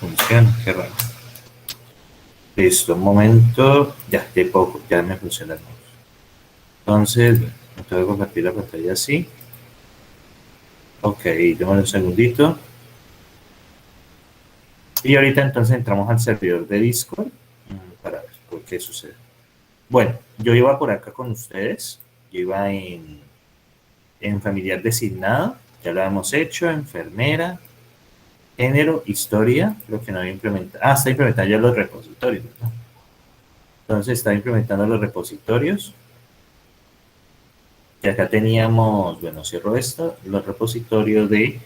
funciona, qué raro. Listo, un momento. Ya, de poco, ya me funciona el mouse. Entonces, me tengo que compartir la pantalla así. Ok, démosle un segundito. Y ahorita entonces entramos al servidor de Discord para ver por qué sucede. Bueno, yo iba por acá con ustedes. Yo iba en familiar designado. Ya lo hemos hecho. Enfermera. Género, historia. Creo que no había implementado. Ah, está implementando ya los repositorios, ¿no? Entonces está implementando los repositorios. Y acá teníamos, bueno, cierro esto, los repositorios de...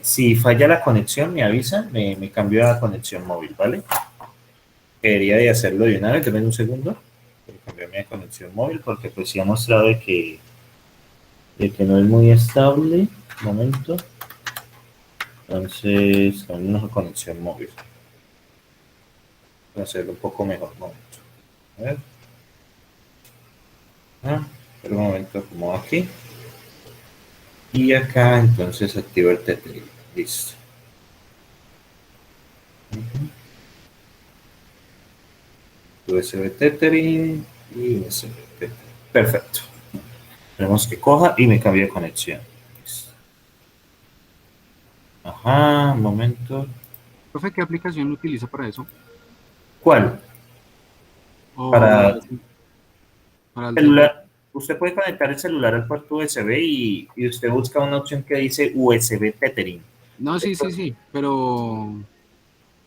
si falla la conexión, me avisa, me cambio a conexión móvil, ¿vale? Quería de hacerlo de una vez, denme un segundo. Cambiarme de conexión móvil porque pues sí ha mostrado de que no es muy estable. Un momento. Entonces, con una conexión móvil. Para hacerlo un poco mejor. Un momento. A ver. Pero un momento, como aquí. Y acá entonces activo el tethering. Listo. USB tethering y USB tethering. Perfecto. Esperemos que coja y me cambie de conexión. Listo. Ajá, un momento. Profe, ¿qué aplicación utiliza para eso? ¿Cuál? O Para para el servidor. celular. Usted puede conectar el celular al puerto USB y usted busca una opción que dice USB tethering. No, sí, sí, sí, pero...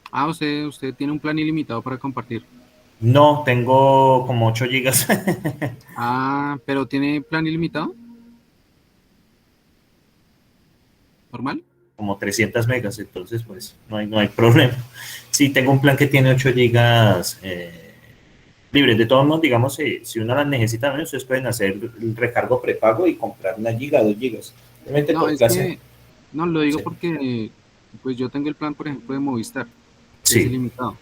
Ah, usted tiene un plan ilimitado para compartir. No, tengo como 8 gigas. Ah, pero ¿tiene plan ilimitado? ¿Normal? Como 300 megas, entonces pues no hay problema. Sí, tengo un plan que tiene 8 gigas libres. De todos modos, digamos, si uno las necesita, ¿no? Ustedes pueden hacer el recargo prepago y comprar una giga, 2 gigas. Realmente No, por es clase. que... No, lo digo Sí. porque pues yo tengo el plan, por ejemplo, de Movistar, que es Sí, ilimitado.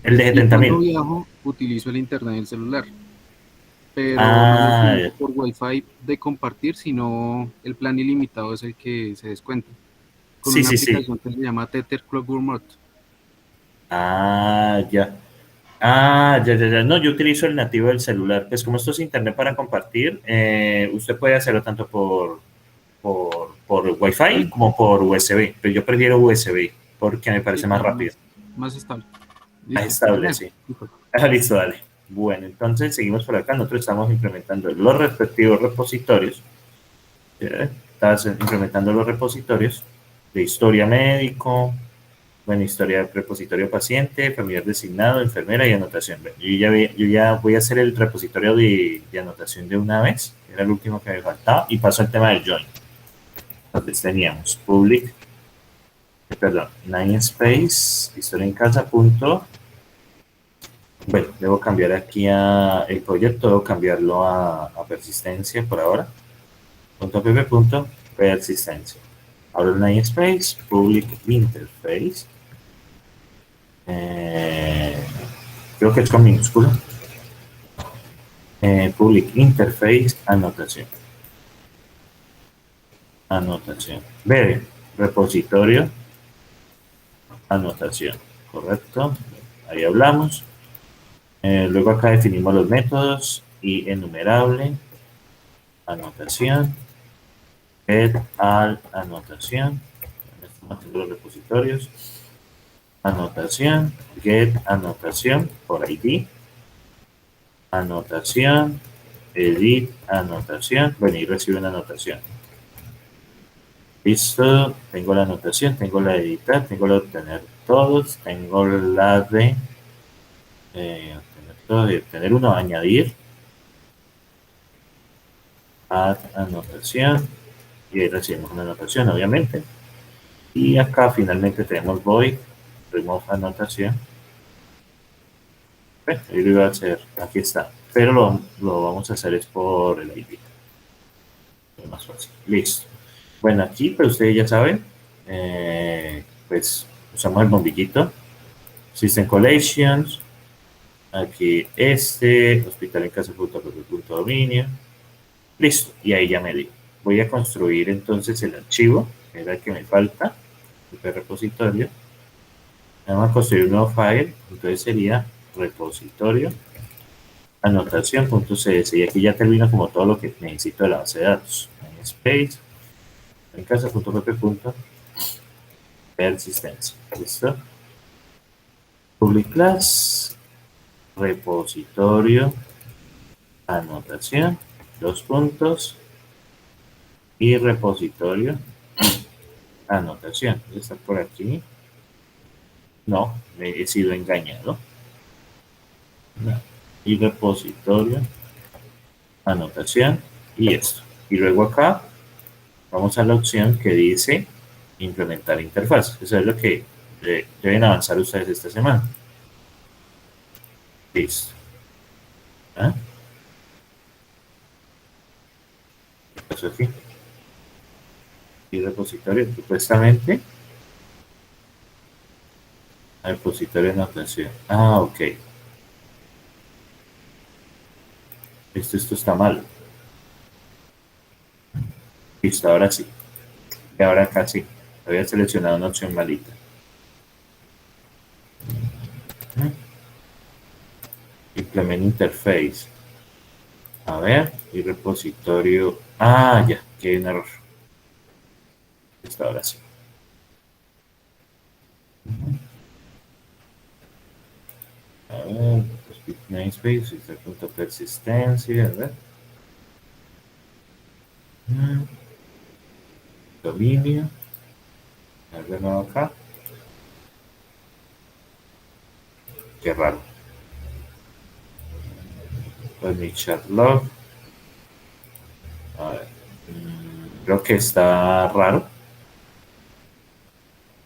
el de Y 70 cuando mil. viajo, utilizo el internet del celular, pero no lo Ah, utilizo por Wi-Fi de compartir, sino el plan ilimitado es el que se descuenta, con sí, una sí, sí. aplicación que se llama Tether Clockwork Mode. Ah, ya. Ah, ya, ya, ya. No, yo utilizo el nativo del celular. Pues como esto es internet para compartir, usted puede hacerlo tanto por Wi-Fi Sí, como por USB. Pero yo prefiero USB porque me sí, parece más claro, rápido. más estable. Más Listo, estable, terminé. sí. Ah, listo, dale. Bueno, entonces seguimos por acá. Nosotros estamos implementando los respectivos repositorios. Estás implementando los repositorios de historia médico, bueno, historia de repositorio paciente, familiar designado, enfermera y anotación. Yo ya voy a hacer el repositorio de anotación de una vez, era el último que me faltaba, y paso al tema del join. Entonces teníamos public, perdón, namespace, historia en casa, punto. Bueno, debo cambiar aquí el proyecto, debo cambiarlo a persistencia por ahora. .pp punto persistencia. Abro el namespace, public interface. Eh, Creo que es con minúscula. Public interface, anotación. Anotación. B, repositorio, anotación. Correcto. Ahí hablamos. Luego acá definimos los métodos y enumerable, anotación, get al anotación. Estamos haciendo los repositorios. Anotación, get anotación por ID. Anotación, edit anotación. Bueno, y recibe una anotación. Listo, tengo la anotación, tengo la de editar, tengo la de obtener todos, tengo la de obtener todo, de obtener uno, añadir, add anotación, y ahí recibimos una anotación, obviamente. Y acá finalmente tenemos void, remove anotación. Ahí lo iba a hacer, aquí está, pero lo vamos a hacer es por el ID. Es más fácil. Listo. Bueno, aquí, pues ustedes ya saben, pues usamos el bombillito, System Collections, aquí hospital en casa, punto dominio, listo, y ahí ya me di. Voy a construir entonces el archivo, que era el que me falta, el repositorio, Vamos a construir un nuevo file, entonces sería repositorio anotación.cs, y aquí ya termino como todo lo que necesito de la base de datos. Namespace, en casa.pp.persistencia. ¿Listo? Public class, repositorio, anotación, dos puntos, y repositorio, anotación. Está por aquí. No, me he sido engañado. No. Y repositorio, anotación, y esto. Y luego acá vamos a la opción que dice implementar interfaz. Eso es lo que deben avanzar ustedes esta semana. Listo. ¿Ah? ¿Qué pasó aquí? Y repositorio, supuestamente. Repositorio de anotación. Ah, ok. Esto está mal. Listo, ahora sí. Y ahora acá sí. Había seleccionado una opción malita. Implement interface. A ver, y repositorio. Ah, ya, que hay un error. Listo, ahora sí. A ver, namespace, punto persistencia, a ver. Dominio. A ver de nuevo acá. Qué raro. Permission log. A ver. Creo que está raro.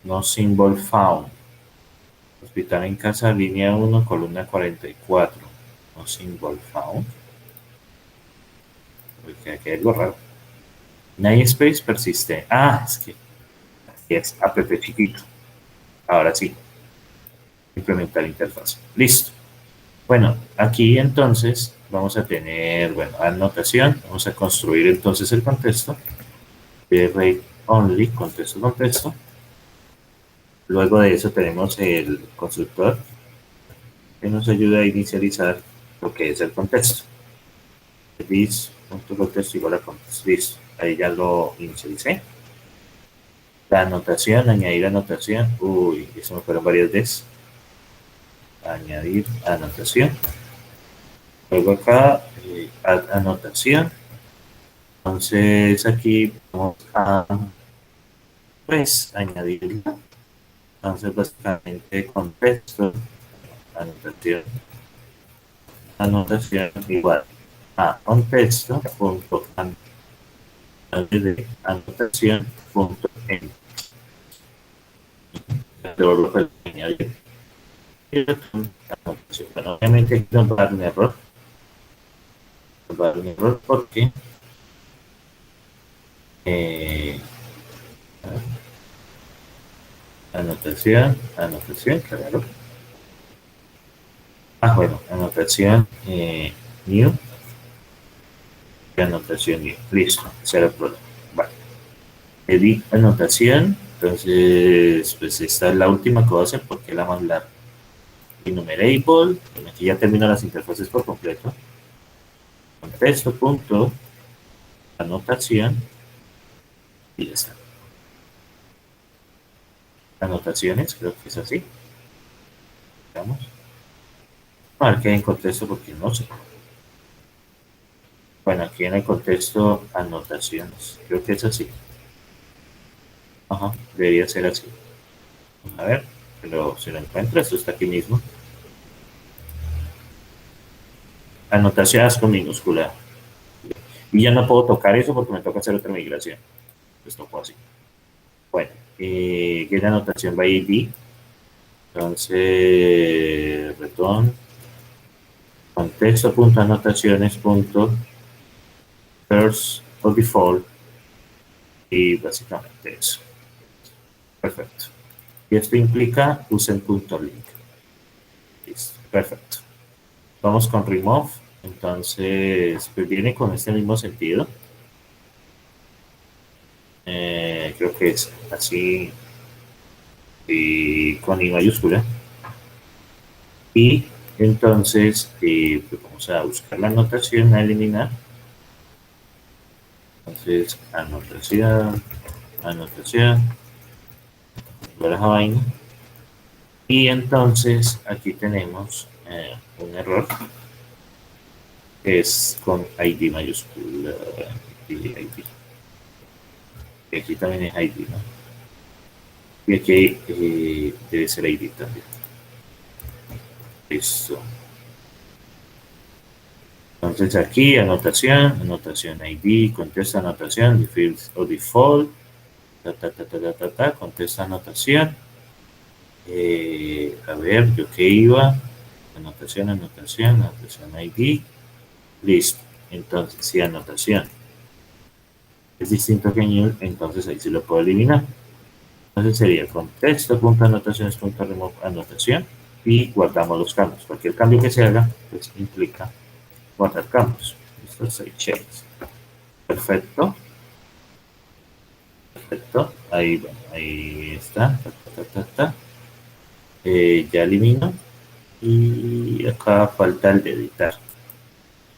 No symbol found. Hospital en casa, línea 1, columna 44. No symbol found. Porque aquí hay algo raro. Namespace persiste. Ah, es que aquí es app chiquito. Ahora sí. Implementar interfaz. Listo. Bueno, aquí entonces vamos a tener, bueno, anotación. Vamos a construir entonces el contexto. De rate only, contexto. Luego de eso tenemos el constructor que nos ayuda a inicializar lo que es el contexto. This.contexto igual a contexto. Listo. Ahí ya lo inicialicé. La anotación, añadir anotación. Uy, eso me fueron varias veces. Añadir anotación. Luego acá, anotación. Entonces aquí vamos a pues añadir. Entonces básicamente contexto, anotación igual a contexto punto anotación punto en. Bueno, obviamente aquí nos va a dar un error. Nos va a dar un error porque anotación, claro. Ah, bueno, anotación new. Anotación new. Listo, ese era el problema. Vale. Edit anotación. Entonces, pues esta es la última que voy a hacer porque es la más larga. Enumerable. Aquí ya termino las interfaces por completo. Contexto, punto, anotación. Y ya está. Anotaciones, creo que es así. Vamos. A ver qué hay en contexto porque no sé. Bueno, aquí en el contexto, anotaciones. Creo que es así. Ajá, debería ser así. A ver, pero si lo encuentro, esto está aquí mismo. Anotaciones con minúscula. Y ya no puedo tocar eso porque me toca hacer otra migración. Pues tocó así. Bueno, ¿qué la anotación va a ir? Entonces, return contexto.anotaciones.first o default y básicamente eso. Perfecto. Y esto implica usen.link. Listo, perfecto. Vamos con remove. Entonces, pues viene con este mismo sentido. Creo que es así. y con I mayúscula. Y entonces pues vamos a buscar la anotación a eliminar. Entonces, anotación, igual a esa vaina. Y entonces aquí tenemos un error que es con ID mayúscula. ID. Y aquí también es ID, ¿no? Y aquí debe ser ID también. Listo. Entonces aquí anotación ID, contesta anotación, default o default, contesta anotación. A ver, yo qué iba, anotación ID, listo. Entonces, si anotación es distinto que new, entonces ahí sí lo puedo eliminar. Entonces sería contexto.anotaciones.remove anotación y guardamos los cambios. Cualquier cambio que se haga, pues implica guardar cambios. Listo, save changes. Perfecto. Perfecto. Ahí, bueno, ahí está. Ya elimino. Y acá falta el de editar.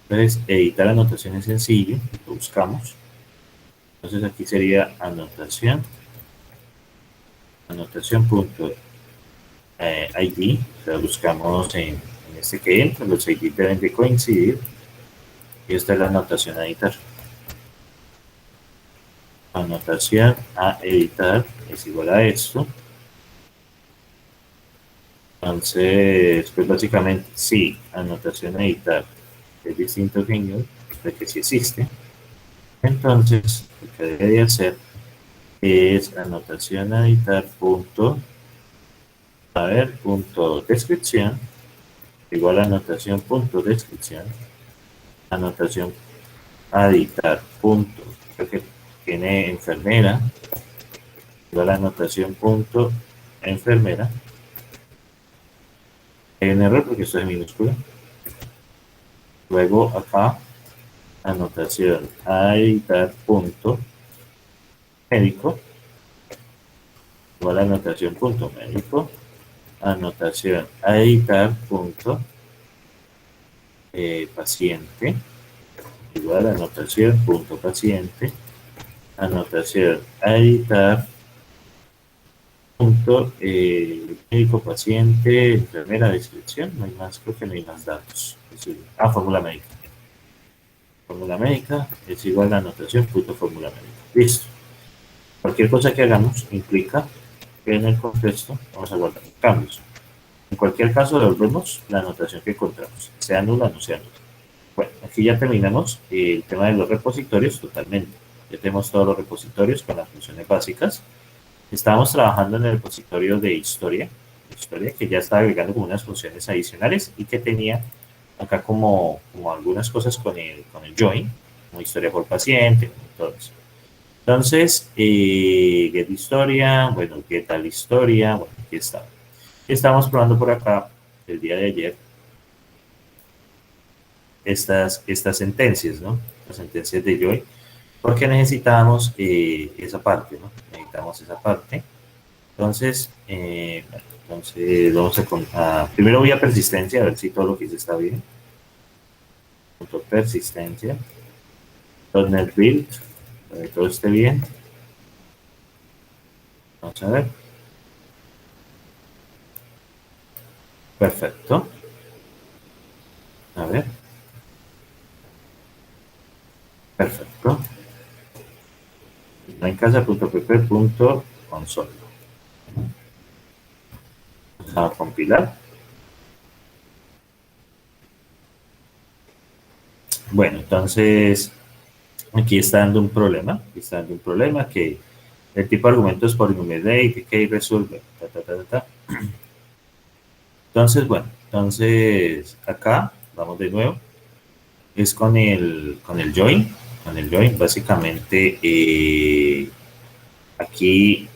Entonces, editar anotación es sencillo. Lo buscamos. Entonces aquí sería anotación punto ID, o sea, buscamos en este que entra, los ID deben de coincidir y esta es la anotación a editar. Anotación a editar es igual a esto. Entonces, pues básicamente sí, anotación a editar es distinto que new, de que sí existe. Entonces, lo que debe de hacer es anotación a editar punto, a ver, punto descripción igual a anotación punto descripción, anotación a editar punto, creo que tiene enfermera, igual a anotación punto enfermera. Hay un error porque esto es minúscula. Luego acá, anotación a editar punto médico, igual a anotación punto médico, anotación a editar punto paciente, igual a anotación punto paciente, anotación a editar punto médico, paciente, enfermera, descripción, no hay más, creo que no hay más datos. Fórmula médica. Fórmula médica es igual a anotación punto fórmula médica. Listo. Cualquier cosa que hagamos implica que en el contexto vamos a guardar cambios. En cualquier caso devolvemos la anotación que encontramos, sea nula o no sea nula. Bueno, aquí ya terminamos el tema de los repositorios totalmente. Ya tenemos todos los repositorios con las funciones básicas. Estábamos trabajando en el repositorio de historia que ya estaba agregando como unas funciones adicionales y que tenía acá como algunas cosas con el join, como historia por paciente, todo eso. Entonces, get historia, bueno, get tal historia, bueno, aquí está. Estamos probando por acá el día de ayer estas sentencias, ¿no? Las sentencias de join, porque necesitábamos esa parte, ¿no? Necesitamos esa parte. Entonces, vamos primero voy a persistencia, a ver si todo lo que hice está bien. Punto persistencia. .NET Build, para que todo esté bien. Vamos a ver. Perfecto. A ver. Perfecto. En casa.pp.console. Vamos a compilar. Bueno, entonces aquí está dando un problema. Aquí está dando un problema que el tipo de argumento es por enumerate, que resuelve. Entonces, bueno, acá vamos de nuevo. Es con el join. Con el join, básicamente, aquí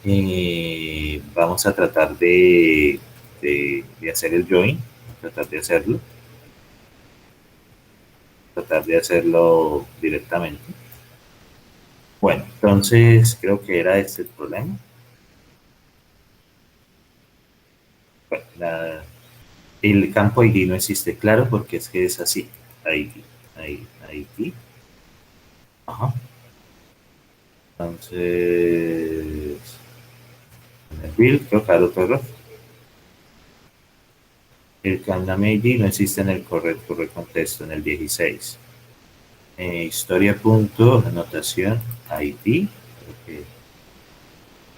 vamos a tratar de hacer el join, tratar de hacerlo directamente. Bueno, entonces creo que era este el problema. Bueno, el campo ID no existe, claro, porque es que es así. ID. Ajá. Entonces, en el build, creo que hay otro error. El candom ID no existe en el correcto contexto, en el 16. Historia punto, anotación, ID. Okay.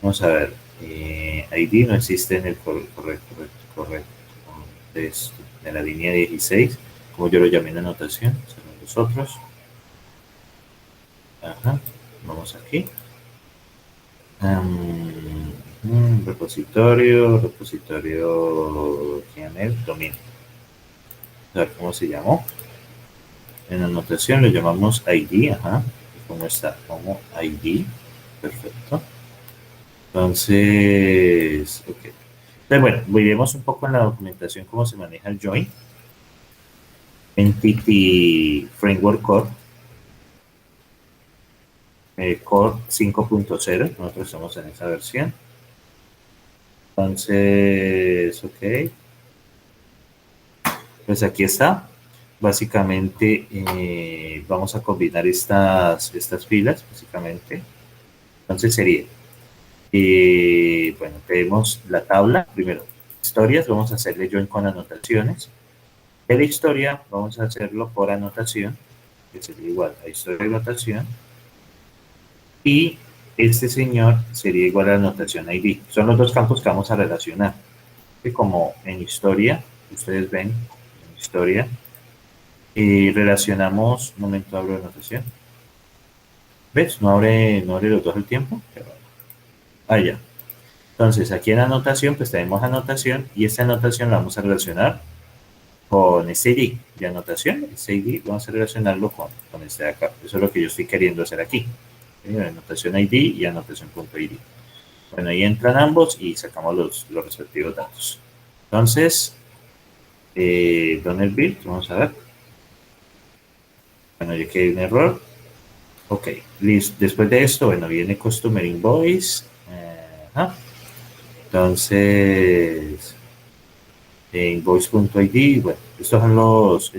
Vamos a ver. ID no existe en el correcto contexto. En la línea 16, como yo lo llamé en anotación, son los otros. Ajá. Vamos aquí. Repositorio, ¿quién es? Dominio. A ver cómo se llamó. En anotación lo llamamos ID, ajá. ¿Cómo está? Como ID. Perfecto. Entonces, ok. Entonces, bueno, veremos un poco en la documentación cómo se maneja el join. Entity Framework Core. Core 5.0. Nosotros estamos en esa versión. Entonces, ok. Pues aquí está. Básicamente vamos a combinar estas filas, básicamente. Entonces sería, bueno, tenemos la tabla, primero, historias, vamos a hacerle join con anotaciones. De la historia vamos a hacerlo por anotación, que sería igual a historia y anotación. Y este señor sería igual a anotación ID. Son los dos campos que vamos a relacionar. Que como en historia, ustedes ven, en historia, relacionamos, un momento, abro anotación. ¿Ves? No abre los dos al tiempo. Ah, ya. Entonces, aquí en anotación, pues tenemos anotación y esta anotación la vamos a relacionar con este ID de anotación. Este ID vamos a relacionarlo con este de acá. Eso es lo que yo estoy queriendo hacer aquí. Anotación ID y anotación.id. Bueno, ahí entran ambos y sacamos los respectivos datos. Entonces, ¿dónde el build? Vamos a ver. Bueno, ya que hay un error. Ok, listo. Después de esto, bueno, viene Customer Invoice. Entonces, invoice.id, bueno, estos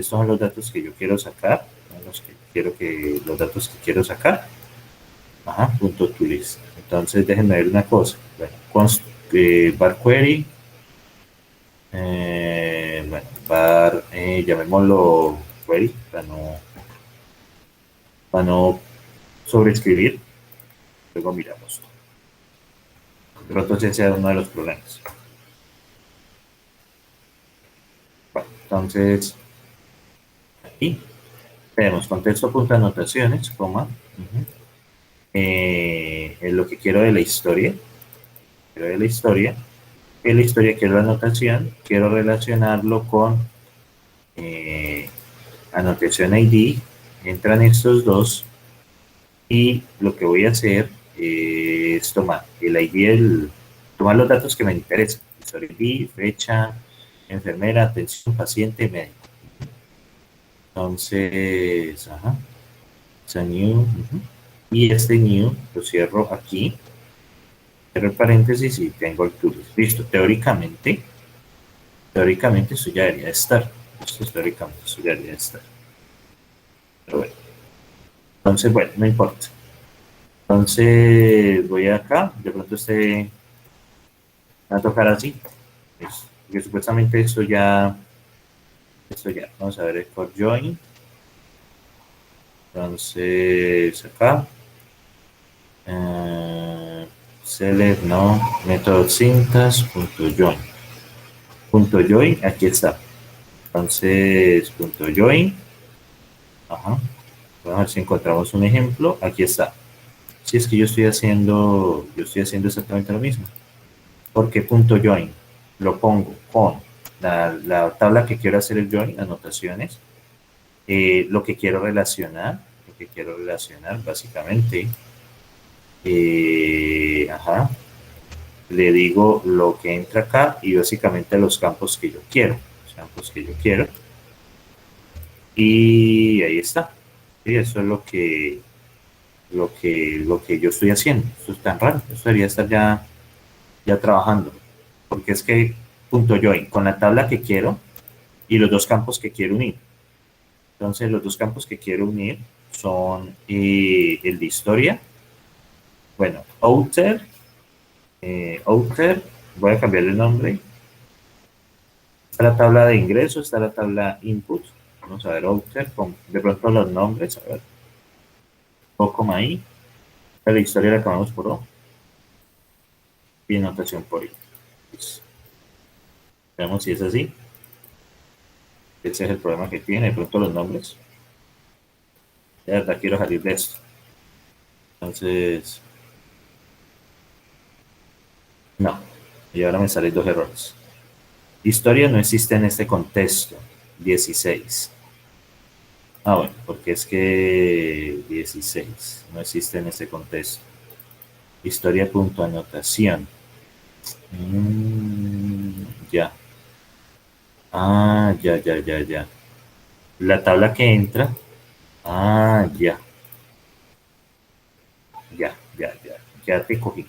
son los datos que yo quiero sacar, los datos que quiero sacar. Ajá, punto to list. Entonces, déjenme ver una cosa. Bueno, bar query. Bueno, llamémoslo query para no sobreescribir. Luego miramos. De pronto ese sea uno de los problemas. Bueno, entonces, aquí tenemos contexto.anotaciones, coma, es lo que quiero de la historia. En la historia quiero la anotación, quiero relacionarlo con anotación ID, entran estos dos y lo que voy a hacer es tomar el ID, tomar los datos que me interesan, historia ID, fecha, enfermera, atención, paciente, médico. Entonces, ajá, new, y este new lo cierro aquí, cierro el paréntesis y tengo el toolbox. Listo, teóricamente esto ya debería estar. Teóricamente esto ya debería estar. Pero bueno. Entonces, bueno, no importa. Entonces, voy acá, de pronto va a tocar así. Porque supuestamente esto ya, vamos a ver el core join. Entonces, acá, select, no, método syntax, join, aquí está. Entonces, join, ajá, vamos a ver si encontramos un ejemplo, aquí está. Si es que yo estoy haciendo exactamente lo mismo. Porque join, lo pongo con la tabla que quiero hacer el join, anotaciones, lo que quiero relacionar básicamente, le digo lo que entra acá y básicamente los campos que yo quiero, y ahí está. Y eso es lo que yo estoy haciendo. Esto es tan raro, esto debería estar ya trabajando, porque es que punto join con la tabla que quiero y los dos campos que quiero unir. Entonces, los dos campos que quiero unir son el de historia. Bueno, outer, voy a cambiarle el nombre. Está la tabla de ingresos, está la tabla input. Vamos a ver, outer, con de pronto los nombres, a ver. O, ahí. La historia la acabamos por O. Y notación por I. Veamos si es así. Ese es el problema que tiene, de pronto los nombres. De verdad quiero salir de esto. Entonces, no. Y ahora me salen dos errores. Historia no existe en este contexto. 16. Ah, bueno, porque es que 16 no existe en este contexto. Historia punto anotación. Ya. Ah, ya. La tabla que entra. Ah, ya. Ya te cogí.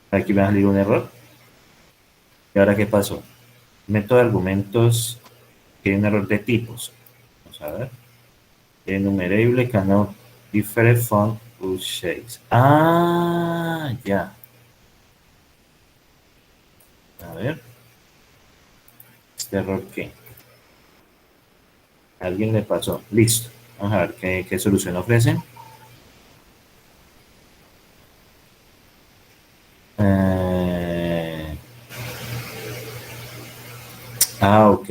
Aquí me ha salido un error. ¿Y ahora qué pasó? Método de argumentos tiene un error de tipos. Vamos a ver. Enumerable cannot differ from shapes. Ah, ya. A ver. ¿Este error qué? ¿A alguien le pasó? Listo. Vamos a ver qué solución ofrecen. Ok.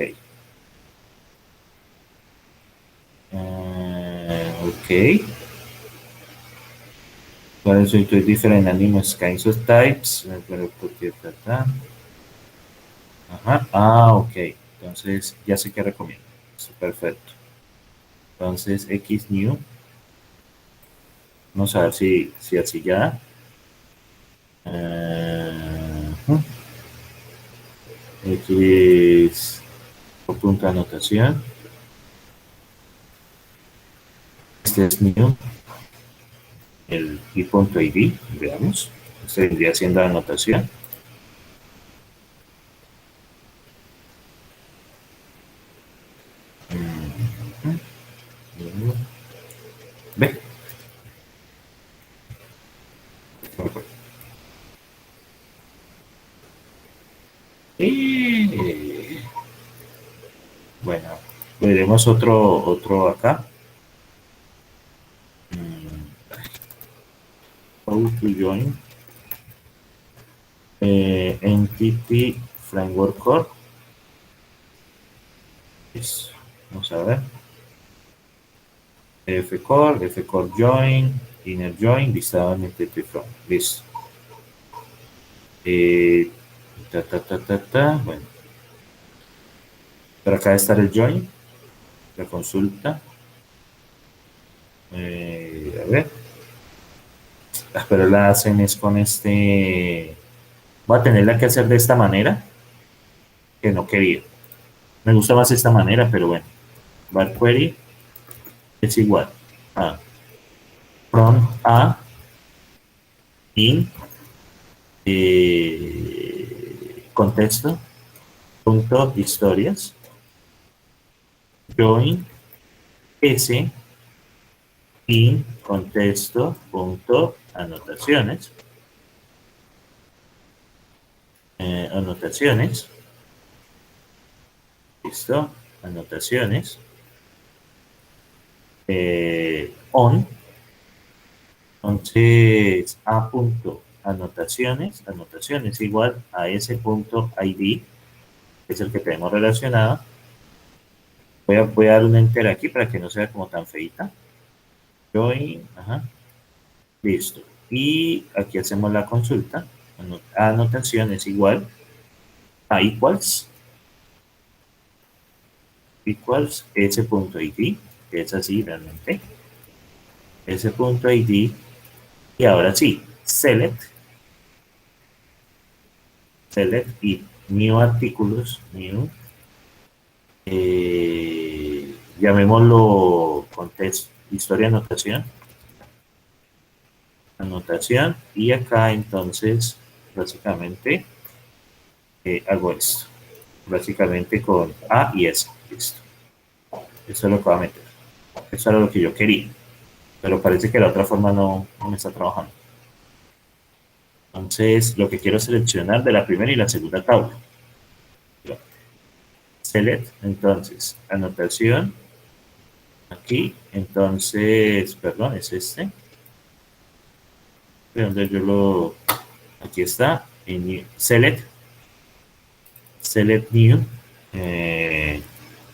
Ok. ¿Cuál es el different animals kinds of types? Ajá. Ah, ok. Entonces, ya sé qué recomiendo. Perfecto. Entonces, X new. Vamos a ver si así ya. X punto de anotación. Este es new. El i.id, veamos. Este vendría siendo la anotación. Ve. Bueno, veremos otro acá. How to join Entity Framework Core. Vamos a ver. Fcore join, inner join, listado en Entity From. Listo. Bueno. Pero acá está el join, la consulta. A ver. Pero la hacen es con este. Voy a tenerla que hacer de esta manera, que no quería. Me gusta más esta manera, pero bueno. Var query es igual a from a in contexto punto historias join s in contexto punto anotaciones anotaciones. Listo, anotaciones on. Entonces a punto anotaciones igual a ese punto id, que es el que tenemos relacionado. Voy a dar un enter aquí para que no sea como tan feita. Join, ajá. Listo. Y aquí hacemos la consulta. Anotaciones igual a equals ese punto id, que es así realmente. Ese punto id. Y ahora sí, select y new artículos, new, llamémoslo contexto, historia anotación, y acá entonces básicamente hago esto. Básicamente con A y S. Listo. Eso es lo que voy a meter. Eso era lo que yo quería. Pero parece que la otra forma no me está trabajando. Entonces, lo que quiero es seleccionar de la primera y la segunda tabla. Select, entonces, anotación. Aquí, entonces, perdón, es este. De donde yo lo... Aquí está. En select. Select new.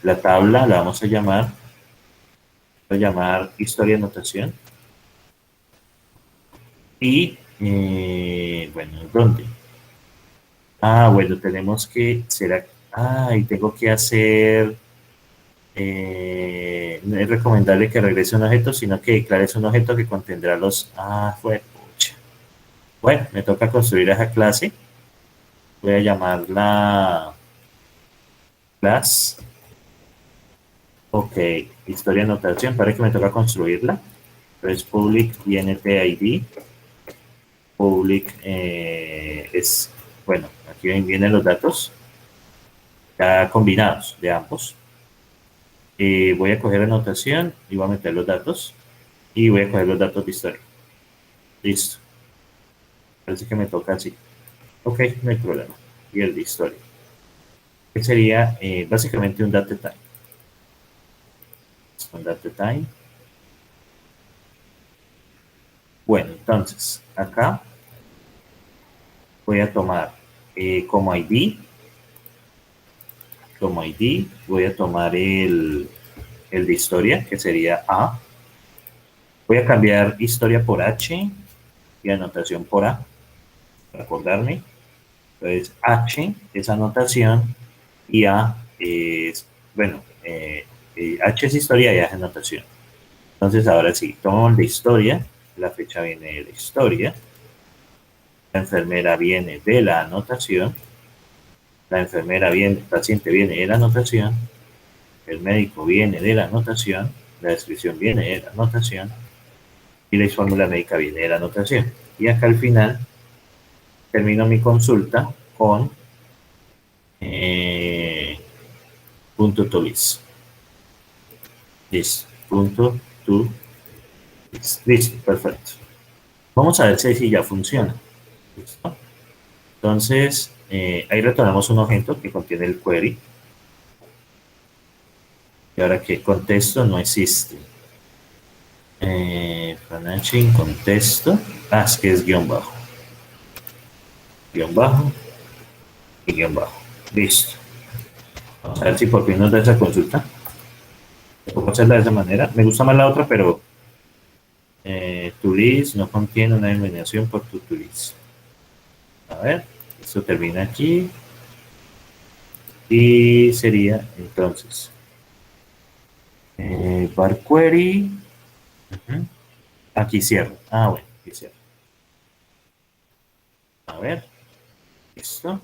La tabla la vamos a llamar. Voy a llamar historia anotación. Y, bueno, ¿dónde? Ah, bueno, tenemos que... ¿Será? Ah, y tengo que hacer... no es recomendable que regrese un objeto, sino que declares un objeto que contendrá los... Ah, fue... Pucha. Bueno, me toca construir esa clase. Voy a llamarla class. Ok, historia anotación. Parece que me toca construirla. Entonces, public INTID. Public es... Bueno, aquí vienen los datos ya combinados de ambos. Voy a coger anotación y voy a meter los datos. Y voy a coger los datos de historia. Listo. Parece que me toca así. Ok, no hay problema. Y el de historia. Que sería básicamente un date time. Un date time. Bueno, entonces, acá voy a tomar como ID, voy a tomar el de historia, que sería A. Voy a cambiar historia por H y anotación por A, para acordarme. Entonces, H es anotación y A es, bueno, H es historia y A es anotación. Entonces, ahora sí, tomo el de historia, la fecha viene de la historia, la enfermera viene de la anotación, la enfermera viene, el paciente viene de la anotación, el médico viene de la anotación, la descripción viene de la anotación y la fórmula médica viene de la anotación. Y acá al final termino mi consulta con punto to list. Listo, punto to list. Listo, perfecto. Vamos a ver si ya funciona. ¿Listo? Entonces, ahí retornamos un objeto que contiene el query. Y ahora que contexto no existe. Financial contexto. Ah, es que es guión bajo. Guión bajo y guión bajo. Listo. Vamos a ver si por fin nos da esa consulta. Puedo hacerla de esa manera. Me gusta más la otra, pero tu list no contiene una denominación por tu list. A ver, esto termina aquí. Y sería entonces var query. Aquí cierro. Ah, bueno, aquí cierro. A ver, listo.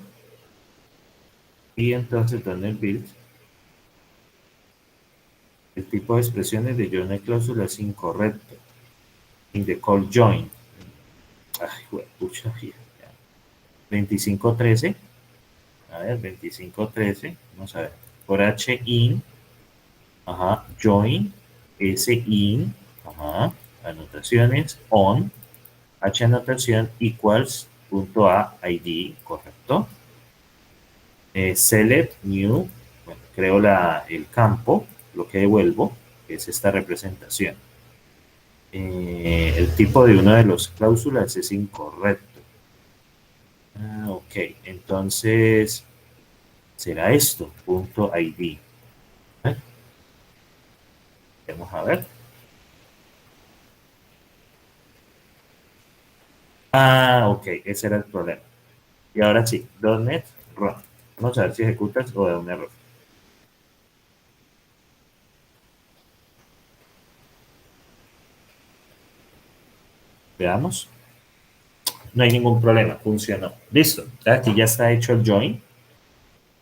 Y entonces, donde el build, el tipo de expresiones de join cláusula es incorrecto. In the call join. Ay, pucha, 2513. A ver, 2513. Vamos a ver. Por h in. Ajá. Join. S in. Ajá. Anotaciones. On. H anotación equals punto A ID. Correcto. Select new. Bueno, creo el campo. Lo que devuelvo es esta representación. El tipo de una de las cláusulas es incorrecto. Ok, entonces será esto, punto ID. Vamos a ver. Ah, ok, ese era el problema. Y ahora sí, .NET Run. Vamos a ver si ejecutas o da un error. Veamos. No hay ningún problema, funcionó. Listo, aquí ya está hecho el join.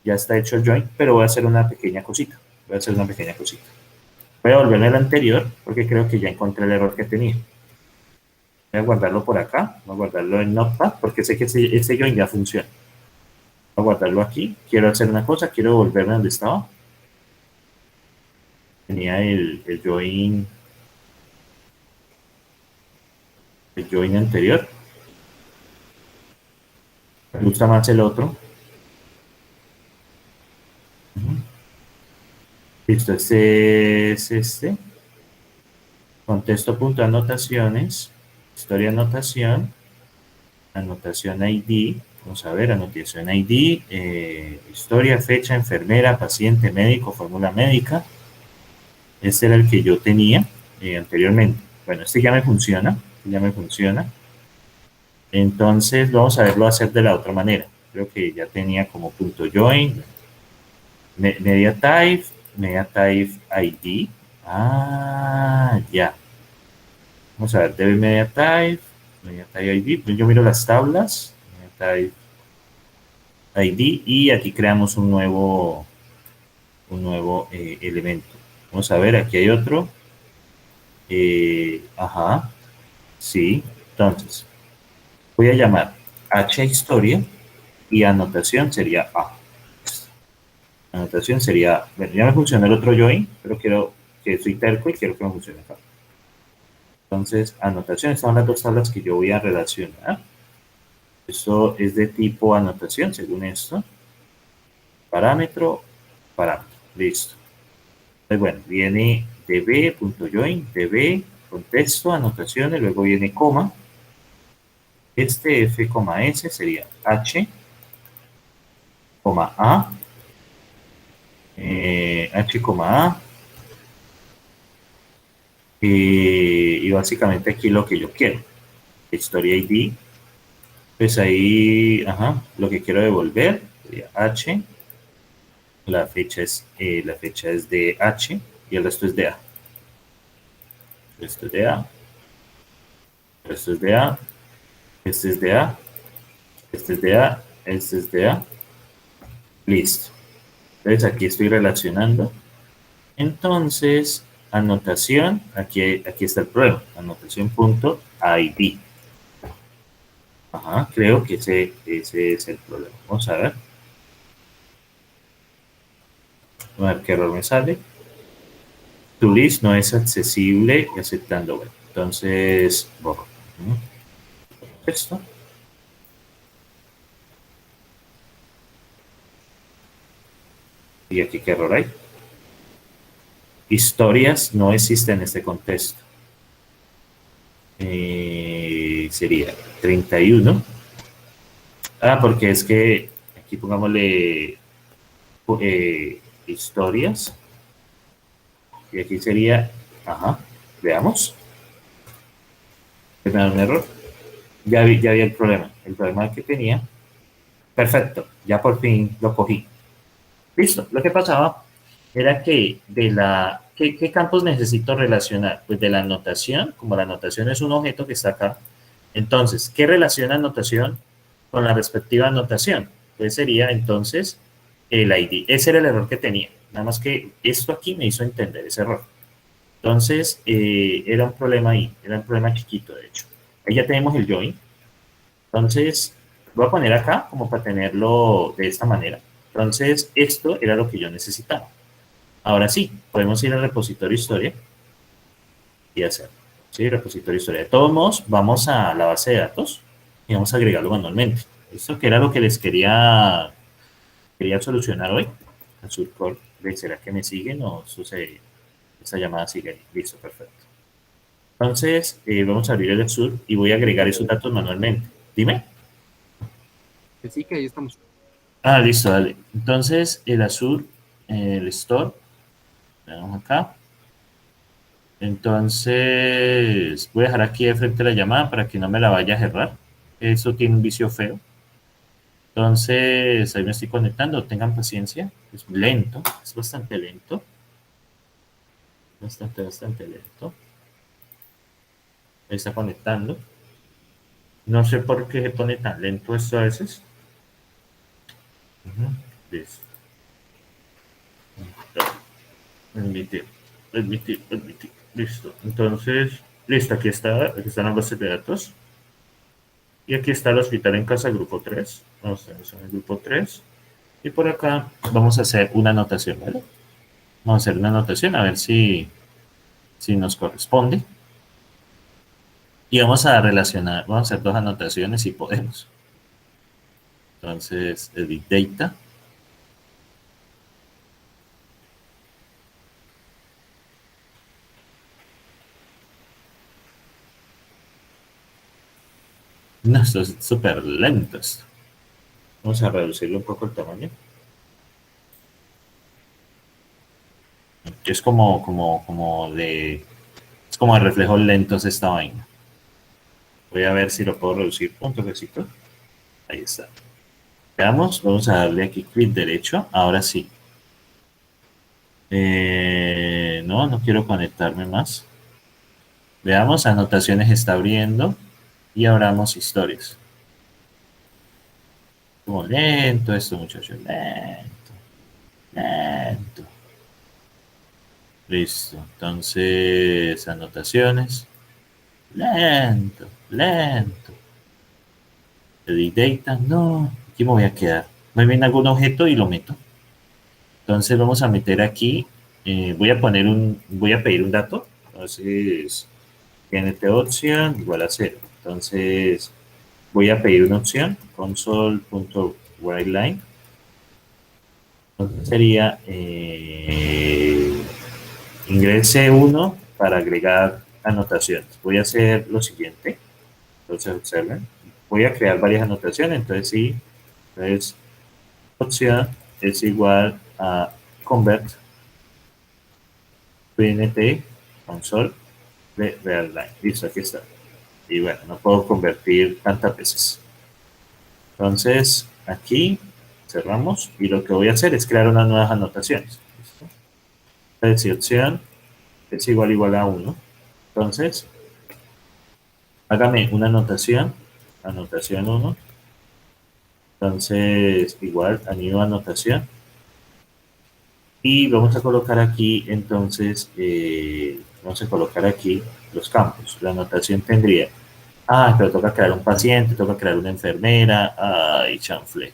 Ya está hecho el join, pero voy a hacer una pequeña cosita. Voy a volver al anterior porque creo que ya encontré el error que tenía. Voy a guardarlo por acá, voy a guardarlo en Notepad, porque sé que ese join ya funciona. Voy a guardarlo aquí. Quiero hacer una cosa, quiero volverme donde estaba. Tenía el join anterior. Me gusta más el otro. Listo, este es este. Contexto punto anotaciones. Historia anotación. Anotación ID. Vamos a ver, anotación ID. Historia, fecha, enfermera, paciente, médico, fórmula médica. Este era el que yo tenía anteriormente. Bueno, este ya me funciona. Este ya me funciona. Entonces vamos a verlo hacer de la otra manera. Creo que ya tenía como punto join. Media type ID. Ah, ya. Vamos a ver, debe media type ID. Pues yo miro las tablas. Media type ID y aquí creamos un nuevo elemento. Vamos a ver, aquí hay otro. Ajá, sí. Entonces, voy a llamar H historia y anotación sería A. Anotación sería, bueno, ya me funciona el otro join, pero quiero que soy terco y quiero que me funcione acá. Entonces, anotación, estas son las dos tablas que yo voy a relacionar. Esto es de tipo anotación, según esto. Parámetro, parámetro. Listo. Entonces, bueno, viene db.join, db, contexto, anotaciones, luego viene coma. Este f, s sería h, a, h, a, y básicamente aquí lo que yo quiero. Historia ID, pues ahí, ajá, lo que quiero devolver sería h, la fecha es de h y el resto es de a. Esto es de a, esto es de a, este es de a, este es de a, este es de a, listo. Entonces aquí estoy relacionando. Entonces, anotación, aquí está el problema, anotación punto ID. Ajá, creo que ese es el problema. Vamos a ver. A ver qué error me sale. Tu list no es accesible aceptando web. Entonces, borro. Esto. Y aquí qué error hay. Historias no existen en este contexto. Sería 31. Ah, porque es que aquí pongámosle historias. Y aquí sería, ajá, veamos. Me da un error. Ya vi el problema. El problema que tenía. Perfecto, ya por fin lo cogí. Listo. Lo que pasaba era que ¿qué campos necesito relacionar? Pues de la anotación, como la anotación es un objeto que está acá. Entonces, ¿qué relaciona anotación con la respectiva anotación? Pues sería entonces el ID. Ese era el error que tenía. Nada más que esto aquí me hizo entender ese error. Entonces, era un problema ahí, era un problema chiquito, de hecho. Ahí ya tenemos el join. Entonces, voy a poner acá como para tenerlo de esta manera. Entonces, esto era lo que yo necesitaba. Ahora sí, podemos ir al repositorio historia y hacerlo. Sí, repositorio historia. De todos modos, vamos a la base de datos y vamos a agregarlo manualmente. Esto que era lo que les quería solucionar hoy. Azure Core, ¿será que me siguen o sucede? Esta llamada sigue ahí. Listo, perfecto. Entonces, vamos a abrir el Azure y voy a agregar esos datos manualmente. Dime. Que sí, que ahí estamos. Ah, listo, dale. Entonces, el Azure, el Store, vamos acá. Entonces, voy a dejar aquí de frente la llamada para que no me la vaya a cerrar. Eso tiene un vicio feo. Entonces, ahí me estoy conectando. Tengan paciencia. Es lento, es bastante lento. Bastante lento. Ahí está conectando. No sé por qué se pone tan lento esto a veces. Listo. Permitir. Listo. Entonces, Listo, aquí están las bases de datos. Y aquí está el hospital en casa, grupo 3. Vamos a en el grupo 3. Y por acá vamos a hacer una anotación, ¿vale? Vamos a hacer una anotación a ver si nos corresponde. Y vamos a relacionar, vamos a hacer dos anotaciones si podemos. Entonces, edit data. No, esto es súper lento esto. Vamos a reducirle un poco el tamaño. Es como de reflejos lentos esta vaina. Voy a ver si lo puedo reducir un toquecito. Ahí está. Veamos, vamos a darle aquí clic derecho. Ahora sí. No quiero conectarme más. Veamos, anotaciones está abriendo y abramos historias. Como lento esto, muchachos. Lento. Listo. Entonces, anotaciones. Lento. Edit data. No, aquí me voy a quedar. Me viene algún objeto y lo meto. Entonces vamos a meter aquí. Voy a pedir un dato. Entonces, tnt option igual a 0. Entonces, voy a pedir una opción, console.writeLine. Entonces sería ingrese 1 para agregar anotaciones. Voy a hacer lo siguiente. Entonces, observen. Voy a crear varias anotaciones. Entonces, sí. Entonces, opción es igual a convert pnt console de realline. Listo, aquí está. Y bueno, no puedo convertir tantas veces. Entonces, aquí cerramos y lo que voy a hacer es crear unas nuevas anotaciones. ¿Listo? Entonces, si opción es igual a 1, entonces, hágame una anotación 1, entonces, igual, a new anotación, y vamos a colocar aquí, entonces, vamos a colocar aquí los campos. La anotación tendría, pero toca crear un paciente, toca crear una enfermera, chanfle.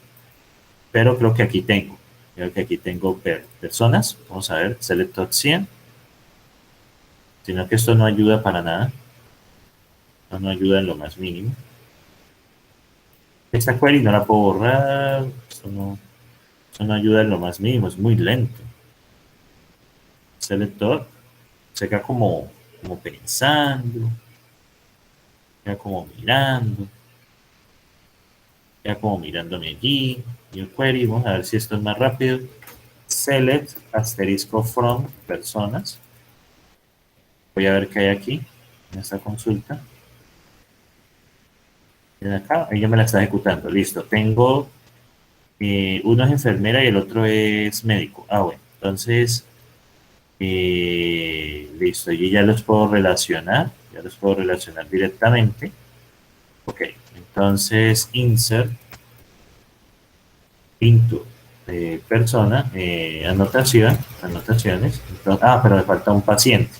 Pero creo que aquí tengo personas. Vamos a ver, select opción. Sino que esto no ayuda para nada. No ayuda en lo más mínimo. Esta query no la puedo borrar. Esto no ayuda en lo más mínimo, es muy lento. Selector se queda como pensando, queda como mirando, queda como mirándome allí. New query, vamos a ver si esto es más rápido. Select asterisco from personas. Voy a ver qué hay aquí en esta consulta. Acá, ella me la está ejecutando. Listo, tengo uno es enfermera y el otro es médico. Bueno, entonces listo, yo ya los puedo relacionar, directamente. Ok, entonces insert into persona, anotaciones. Entonces, pero me falta un paciente.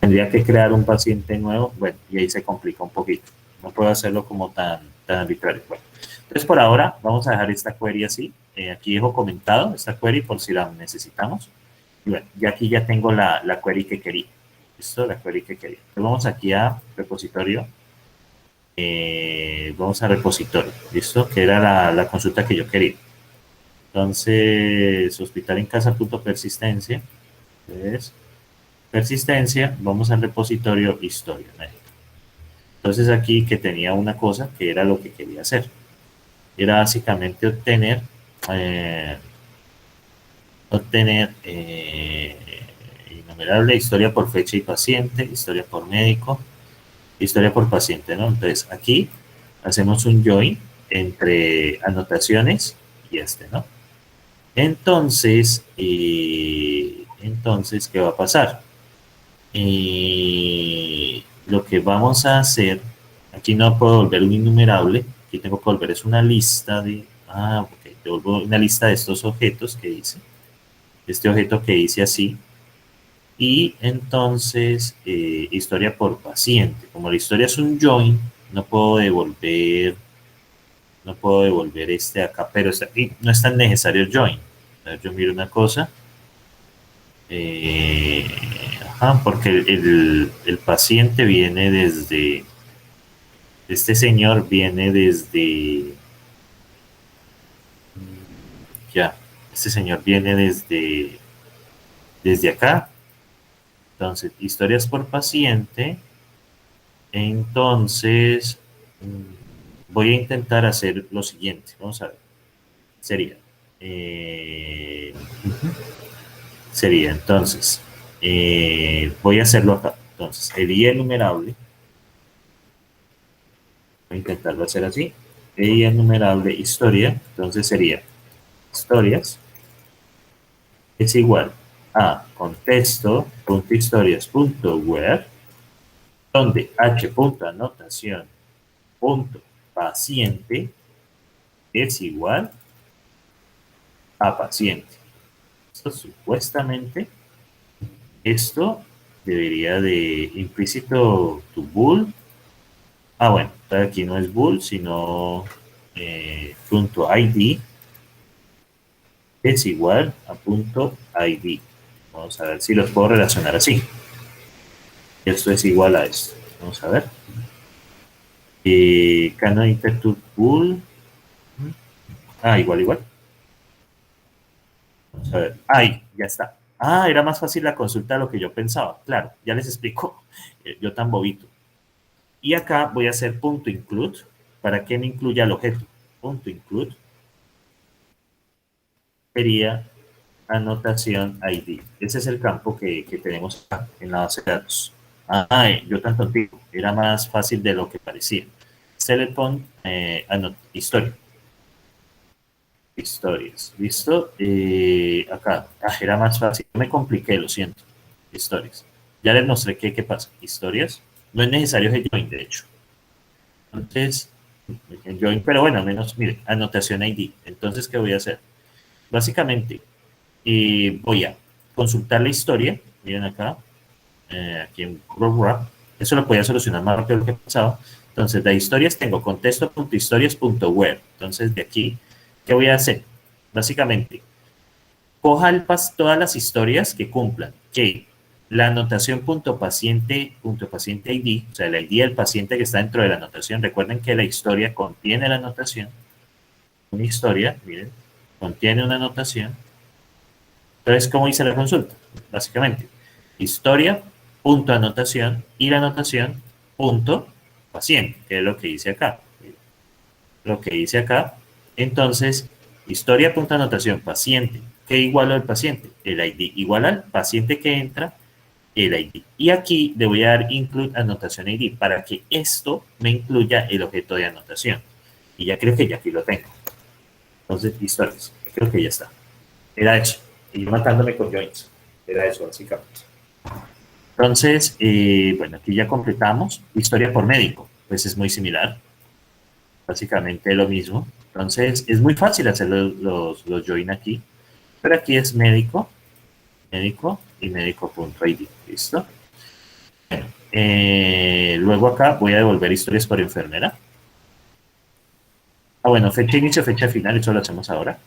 Tendría que crear un paciente nuevo, bueno, y ahí se complica un poquito. No puedo hacerlo como tan arbitrario. Bueno, entonces por ahora vamos a dejar esta query así. Aquí dejo comentado esta query por si la necesitamos. Y bueno, ya aquí ya tengo la query que quería. ¿Listo? La query que quería. Entonces vamos aquí a repositorio. Vamos a repositorio. ¿Listo? Que era la consulta que yo quería. Entonces, hospital en casa.persistencia. Entonces, persistencia, vamos al repositorio historia médica. Entonces aquí que tenía una cosa que era lo que quería hacer. Era básicamente obtener innumerable historia por fecha y paciente, historia por médico, historia por paciente, ¿no? Entonces aquí hacemos un join entre anotaciones y ¿no? Entonces, ¿qué va a pasar? Lo que vamos a hacer, aquí no puedo volver un innumerable, aquí tengo que volver es una lista devuelvo una lista de estos objetos que hice, este objeto que hice así, Y entonces, historia por paciente. Como la historia es un join, no puedo devolver este acá, pero y no es tan necesario el join. A ver, yo miro una cosa. Eh, ajá, porque el paciente viene desde, este señor viene desde, ya, este señor viene desde acá. Entonces, historias por paciente. Entonces, voy a intentar hacer lo siguiente. Vamos a ver. Sería. eh, Sería entonces. Voy a hacerlo acá. Entonces, el I enumerable. Voy a intentarlo hacer así. El I enumerable historia. Entonces sería historias es igual a contexto.historias.where, donde h.anotación.paciente es igual a paciente. Esto supuestamente, esto debería de implícito to bool. Ah, bueno, aquí no es bool, sino punto ID es igual a punto ID. Vamos a ver si los puedo relacionar así. Esto es igual a esto. Vamos a ver. Canon Intertur Bool. Ah, igual. Vamos a ver. Ahí, ya está. Ah, era más fácil la consulta de lo que yo pensaba. Claro, ya les explico. Yo tan bobito. Y acá voy a hacer punto include para que me incluya el objeto. Punto include sería anotación ID. Ese es el campo que tenemos acá en la base de datos. Ah, yo tan tontico. Era más fácil de lo que parecía. Se le pone historia. Historias. ¿Listo? Acá. Era más fácil. Me compliqué, lo siento. Historias. Ya les mostré qué pasa. Historias. No es necesario el join, de hecho. Entonces, el join, pero bueno, al menos, mire, anotación ID. Entonces, ¿qué voy a hacer? Básicamente, voy a consultar la historia. Miren acá. Aquí en RoboRap. Eso lo podía solucionar más rápido de lo que pasaba. Entonces, de historias tengo contexto.historias.where. Entonces, de aquí, ¿qué voy a hacer? Básicamente, coja todas las historias que cumplan que la anotación paciente ID, o sea, el ID del paciente que está dentro de la anotación. Recuerden que la historia contiene la anotación. Una historia, miren, contiene una anotación. Entonces, ¿cómo hice la consulta? Básicamente, historia, punto anotación, y la anotación, punto paciente, que es lo que hice acá. Lo que hice acá. Entonces, historia, punto anotación, paciente. ¿Qué igual al paciente? El ID. Igual al paciente que entra, el ID. Y aquí le voy a dar include anotación ID para que esto me incluya el objeto de anotación. Y ya creo que ya aquí lo tengo. Entonces, historias. Creo que ya está. Era eso. Y yo matándome con joins. Era eso, básicamente. Entonces, bueno, aquí ya completamos. Historia por médico. Pues es muy similar. Básicamente lo mismo. Entonces, es muy fácil hacer los join aquí. Pero aquí es médico, médico y médico.id. ¿Listo? Bueno, luego acá voy a devolver historias por enfermera. Ah, bueno, fecha inicio, fecha final, eso lo hacemos ahora.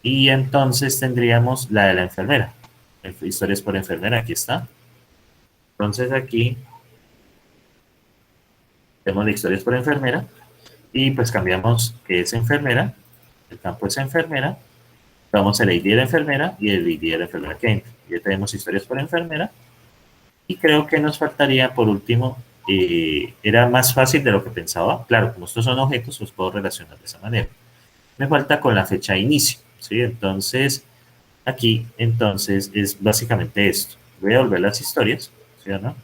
Y entonces tendríamos la de la enfermera. Historias por enfermera, aquí está. Entonces aquí tenemos las historias por enfermera y pues cambiamos que es enfermera, el campo es enfermera, damos el ID de la enfermera y el ID de la enfermera que entra. Ya tenemos historias por enfermera y creo que nos faltaría por último, era más fácil de lo que pensaba. Claro, como estos son objetos, los puedo relacionar de esa manera. Me falta con la fecha de inicio, ¿sí? Entonces, aquí, entonces, es básicamente esto. Voy a volver las historias, ¿sí o no?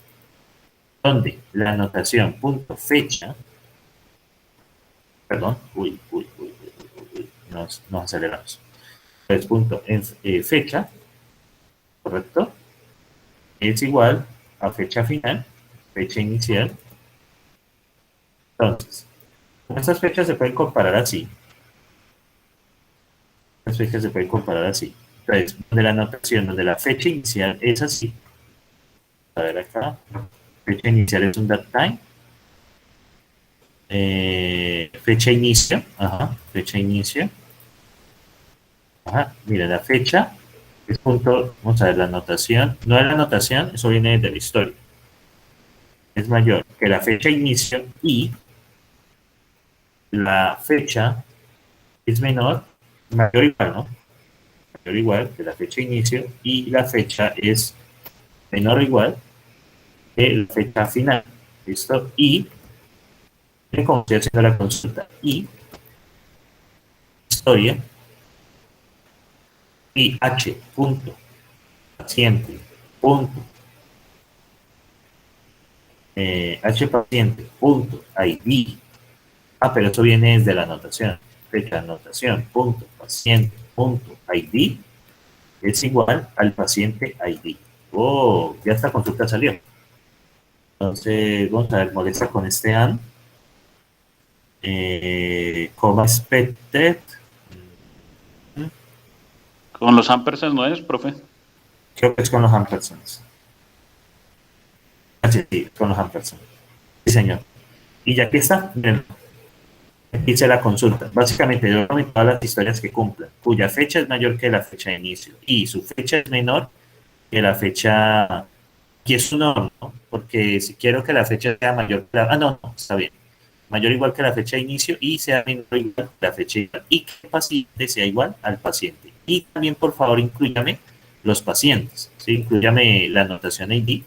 Donde la anotación punto fecha, perdón, nos aceleramos. Pues punto en fecha, correcto, es igual a fecha final, fecha inicial. Entonces, estas fechas se pueden comparar así. Las fechas se pueden comparar así. Entonces, donde la anotación, donde la fecha inicial es así, a ver acá. Fecha inicial es un datetime. Fecha inicio. Ajá, fecha inicio. Ajá, mira, la fecha es punto, vamos a ver la anotación. No es la anotación, eso viene de la historia. Es mayor que la fecha inicio y la fecha es menor, mayor o igual, ¿no? Mayor o igual que la fecha inicio y la fecha es menor o igual que la fecha final. ¿Listo? Y, como estoy haciendo la consulta, y historia y h punto paciente punto h paciente punto id. Pero eso viene desde la anotación. Fecha de anotación punto paciente punto id es igual al paciente id. Oh, ya esta consulta salió. Entonces, vamos a ver, molesta con este AND. Coma expected. Con los ampersands no es, profe. Creo que es con los ampersands. Sí, sí, con los ampersands. Sí, señor. Y ya aquí está, miren, aquí hice la consulta. Básicamente, yo tomo todas las historias que cumplan, cuya fecha es mayor que la fecha de inicio y su fecha es menor que la fecha. Aquí es un or, ¿no? Porque si quiero que la fecha sea mayor que la. No, está bien. Mayor o igual que la fecha de inicio y sea menor o igual que la fecha igual. Y que el paciente sea igual al paciente. Y también, por favor, inclúyame los pacientes. ¿Sí? Inclúyame la anotación ID.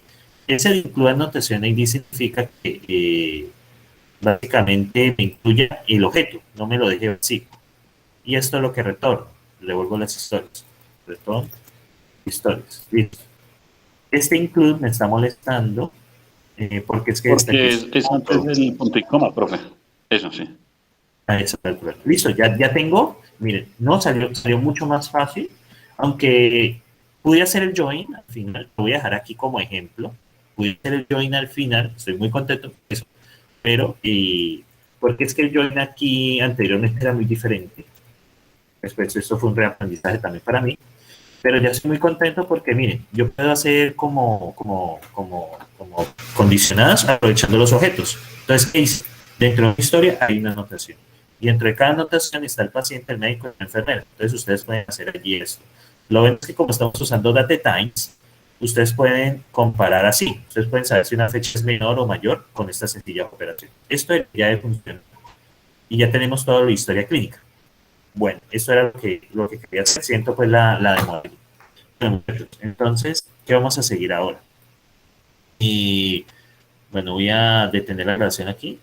Ese de incluir anotación ID significa que básicamente me incluye el objeto, no me lo deje vacío. Y esto es lo que retorno. Le devuelvo las historias. Retorno historias. Listo. Este include me está molestando porque es que Porque es antes del punto y coma, profe. Eso sí. Eso es el problema. Listo, ya tengo. Miren, no salió mucho más fácil, aunque pude hacer el join al final. Lo voy a dejar aquí como ejemplo. Pude hacer el join al final. Estoy muy contento con eso. Pero, porque es que el join aquí anteriormente era muy diferente. Después, esto fue un reaprendizaje también para mí. Pero ya estoy muy contento porque, miren, yo puedo hacer como condicionadas aprovechando los objetos. Entonces, ¿qué hice? Dentro de una historia hay una anotación. Y dentro de cada anotación está el paciente, el médico y la enfermera. Entonces, ustedes pueden hacer allí esto. Lo bueno es que como estamos usando DataTimes, ustedes pueden comparar así. Ustedes pueden saber si una fecha es menor o mayor con esta sencilla operación. Esto ya de funcionar. Y ya tenemos toda la historia clínica. Bueno, eso era lo que quería hacer. Siento pues la demo. Bueno, entonces, ¿qué vamos a seguir ahora? Y bueno, voy a detener la grabación aquí.